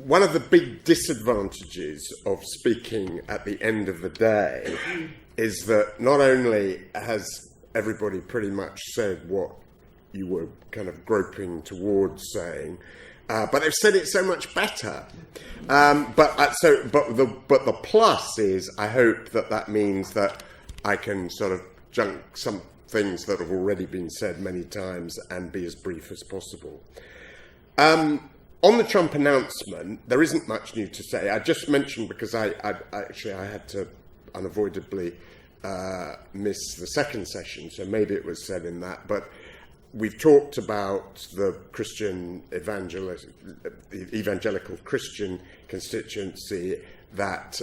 one of the big disadvantages of speaking at the end of the day is that not only has everybody pretty much said what you were kind of groping towards saying, but they've said it so much better. But the plus is, I hope that means that I can sort of junk some things that have already been said many times and be as brief as possible. On the Trump announcement, there isn't much new to say. I just mentioned, because I had to unavoidably miss the second session, so maybe it was said in that, but we've talked about the Christian evangelical Christian constituency that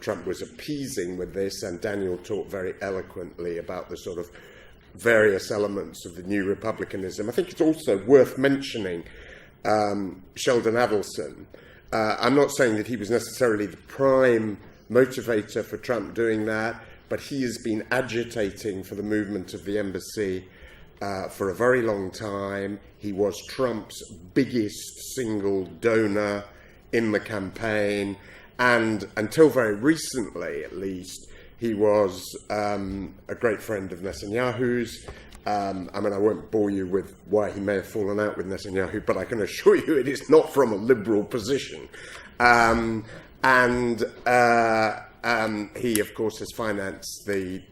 Trump was appeasing with this, and Daniel talked very eloquently about the sort of various elements of the new republicanism. I think it's also worth mentioning Sheldon Adelson. I'm not saying that he was necessarily the prime motivator for Trump doing that, but he has been agitating for the movement of the embassy for a very long time. He was Trump's biggest single donor in the campaign, and until very recently, at least, he was a great friend of Netanyahu's. I mean, I won't bore you with why he may have fallen out with Netanyahu, but I can assure you it is not from a liberal position. He, of course, has financed the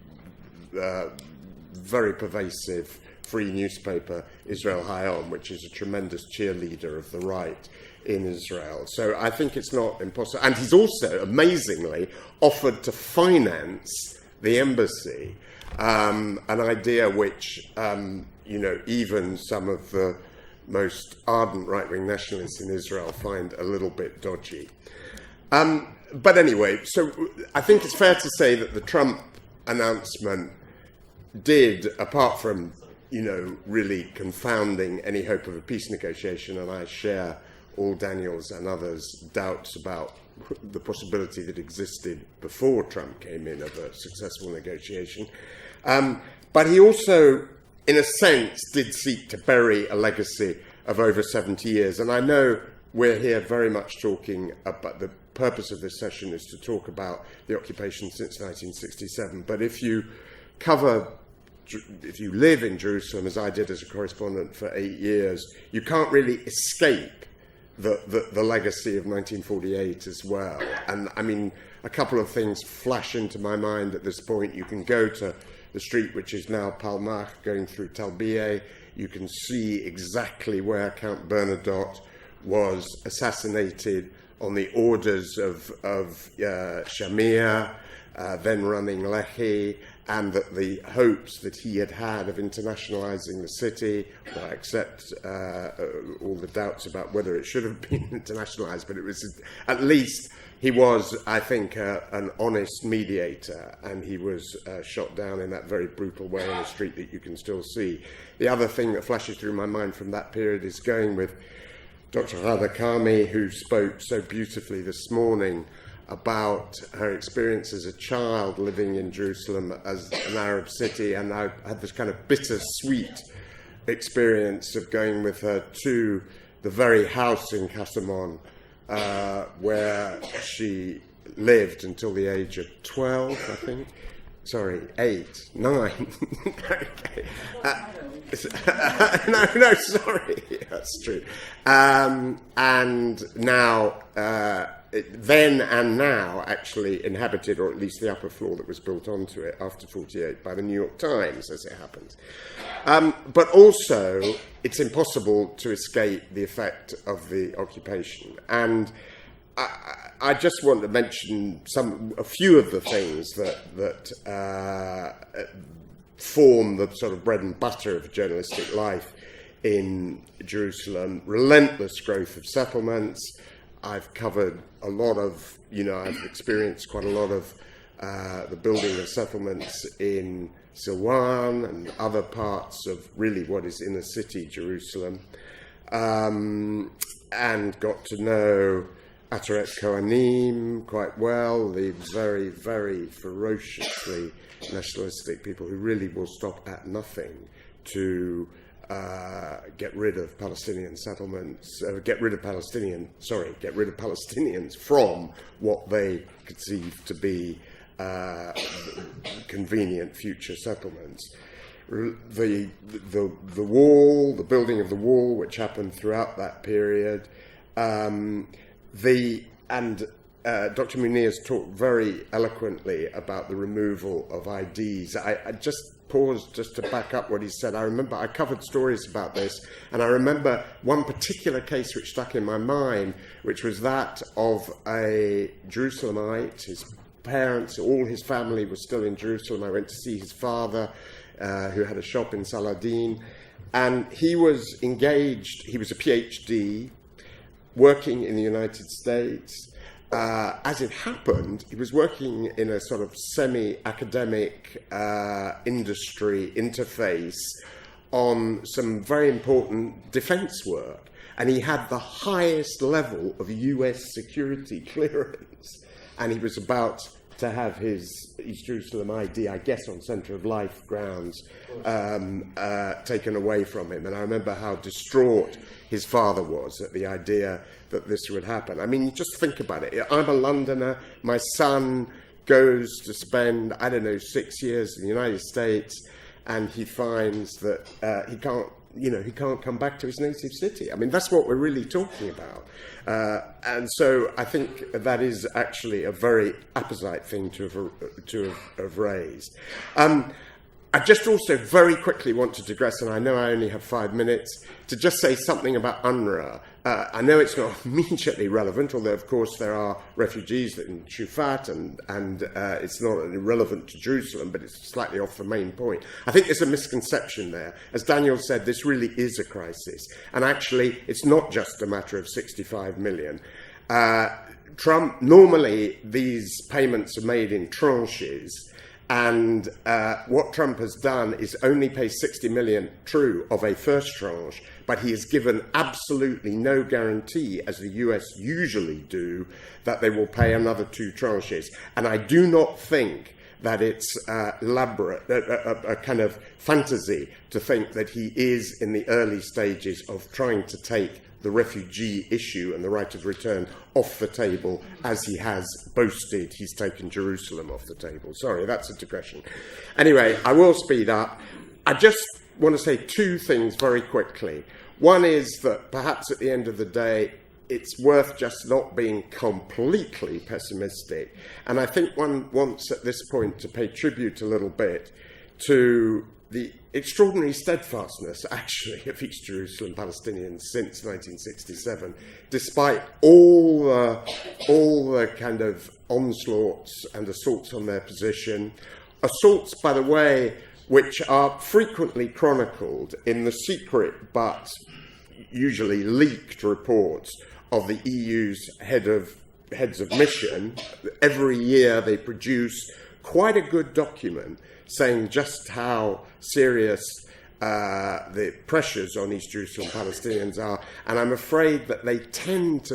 very pervasive free newspaper Israel Hayom, which is a tremendous cheerleader of the right in Israel. So I think it's not impossible. And he's also, amazingly, offered to finance the embassy, an idea which, even some of the most ardent right-wing nationalists in Israel find a little bit dodgy. But anyway, so I think it's fair to say that the Trump announcement did, apart from, really confounding any hope of a peace negotiation, and I share all Daniel's and others' doubts about the possibility that existed before Trump came in of a successful negotiation. But he also, in a sense, did seek to bury a legacy of over 70 years. And I know we're here very much talking about the purpose of this session is to talk about the occupation since 1967. But if you live in Jerusalem, as I did as a correspondent for 8 years, you can't really escape the legacy of 1948 as well. And I mean, a couple of things flash into my mind at this point. You can go to the street which is now Palmach, going through Talbieh. You can see exactly where Count Bernadotte was assassinated on the orders of Shamir, then running Lehi, and that the hopes that he had of internationalizing the city, well, I accept all the doubts about whether it should have been internationalized, but it was, at least he was, I think, an honest mediator, and he was shot down in that very brutal way in a street that you can still see. The other thing that flashes through my mind from that period is going with Dr. Ghada Kami, who spoke so beautifully this morning about her experience as a child living in Jerusalem as an Arab city, and I had this kind of bittersweet experience of going with her to the very house in Casamon where she lived until the age of 12, I think. Sorry, 8, 9. Okay. No, sorry. That's true. And now, then and now, actually inhabited, or at least the upper floor that was built onto it after 48 by the New York Times, as it happens. But also, it's impossible to escape the effect of the occupation. And I just want to mention a few of the things that form the sort of bread and butter of journalistic life in Jerusalem. Relentless growth of settlements. I've covered a lot of, I've experienced quite a lot of the building of settlements in Silwan and other parts of really what is inner city Jerusalem, and got to know Ataret Kohanim quite well, the very, very ferociously nationalistic people who really will stop at nothing to get rid of Palestinian settlements, get rid of Palestinians from what they conceived to be convenient future settlements. The wall, the building of the wall, which happened throughout that period, Dr. Munir's talked very eloquently about the removal of IDs. I just paused just to back up what he said. I remember I covered stories about this, and I remember one particular case which stuck in my mind, which was that of a Jerusalemite. His parents, all his family was still in Jerusalem. I went to see his father, who had a shop in Saladin, and he was engaged, he was a PhD, working in the United States. As it happened, he was working in a sort of semi-academic industry interface on some very important defense work. And he had the highest level of US security clearance. And he was about to have his East Jerusalem ID, I guess on Centre of Life grounds, taken away from him. And I remember how distraught his father was at the idea that this would happen. I mean, you just think about it. I'm a Londoner. My son goes to spend, 6 years in the United States, and he finds that he can't come back to his native city. I mean, that's what we're really talking about. And so I think that is actually a very apposite thing to have raised. I just also very quickly want to digress, and I know I only have 5 minutes, to just say something about UNRWA. I know it's not immediately relevant, although of course there are refugees in Shufat, and it's not irrelevant to Jerusalem, but it's slightly off the main point. I think there's a misconception there. As Daniel said, this really is a crisis. And actually, it's not just a matter of 65 million. Normally, these payments are made in tranches. And what Trump has done is only pay 60 million, true, of a first tranche, but he has given absolutely no guarantee, as the US usually do, that they will pay another 2 tranches. And I do not think that it's elaborate, a kind of fantasy to think that he is in the early stages of trying to take the refugee issue and the right of return off the table, as he has boasted he's taken Jerusalem off the table. Sorry, that's a digression. Anyway, I will speed up. I just want to say 2 things very quickly. One is that perhaps at the end of the day, it's worth just not being completely pessimistic. And I think one wants at this point to pay tribute a little bit to the extraordinary steadfastness, actually, of East Jerusalem Palestinians since 1967, despite all the kind of onslaughts and assaults on their position. Assaults, by the way, which are frequently chronicled in the secret but usually leaked reports of the EU's heads of mission. Every year they produce quite a good document saying just how serious the pressures on East Jerusalem Palestinians are. And I'm afraid that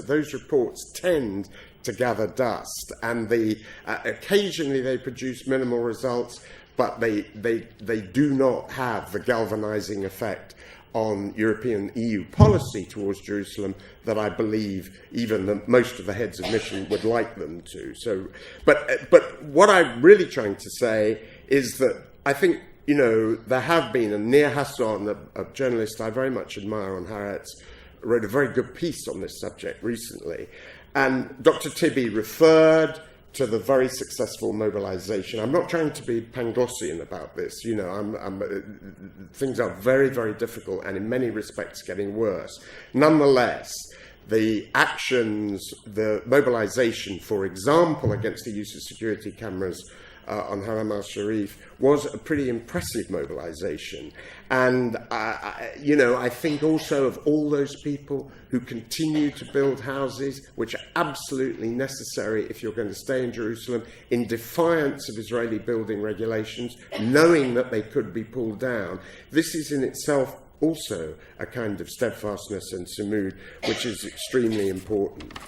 those reports tend to gather dust. And occasionally they produce minimal results, but they do not have the galvanizing effect on European EU policy towards Jerusalem that I believe even most of the heads of mission would like them to. So, but what I'm really trying to say is that I think, there have been, and Nir Hasson, a journalist I very much admire on Haaretz, wrote a very good piece on this subject recently. And Dr. Tibby referred to the very successful mobilization. I'm not trying to be Panglossian about this. Things are very, very difficult and in many respects getting worse. Nonetheless, the actions, the mobilization, for example, against the use of security cameras on Haram al-Sharif was a pretty impressive mobilization. And, I think also of all those people who continue to build houses, which are absolutely necessary if you're going to stay in Jerusalem, in defiance of Israeli building regulations, knowing that they could be pulled down. This is in itself also a kind of steadfastness and sumud, which is extremely important.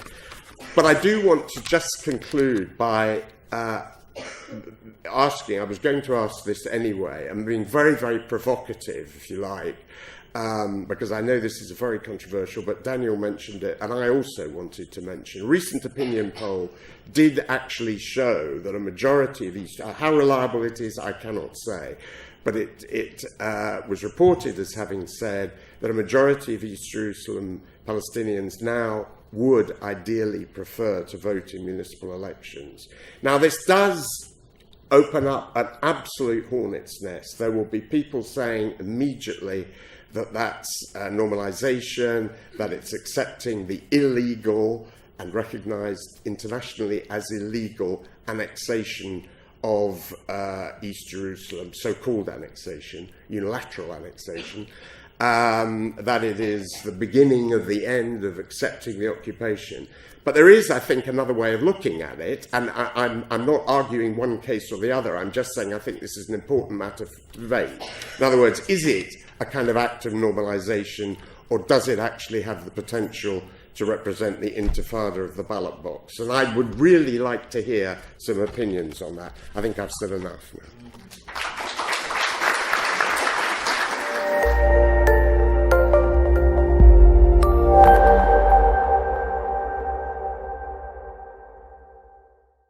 But I do want to just conclude by I was going to ask this anyway, and being very, very provocative, if you like, because I know this is very controversial, but Daniel mentioned it, and I also wanted to mention, a recent opinion poll did actually show that a majority of East, how reliable it is, I cannot say, but it was reported as having said that a majority of East Jerusalem Palestinians now would ideally prefer to vote in municipal elections. Now, this does open up an absolute hornet's nest. There will be people saying immediately that that's normalization, that it's accepting the illegal and recognized internationally as illegal annexation of East Jerusalem, so-called annexation, unilateral annexation, that it is the beginning of the end of accepting the occupation. But there is, I think, another way of looking at it, and I'm not arguing one case or the other. I'm just saying I think this is an important matter for debate. In other words, is it a kind of act of normalization, or does it actually have the potential to represent the intifada of the ballot box? And I would really like to hear some opinions on that. I think I've said enough now.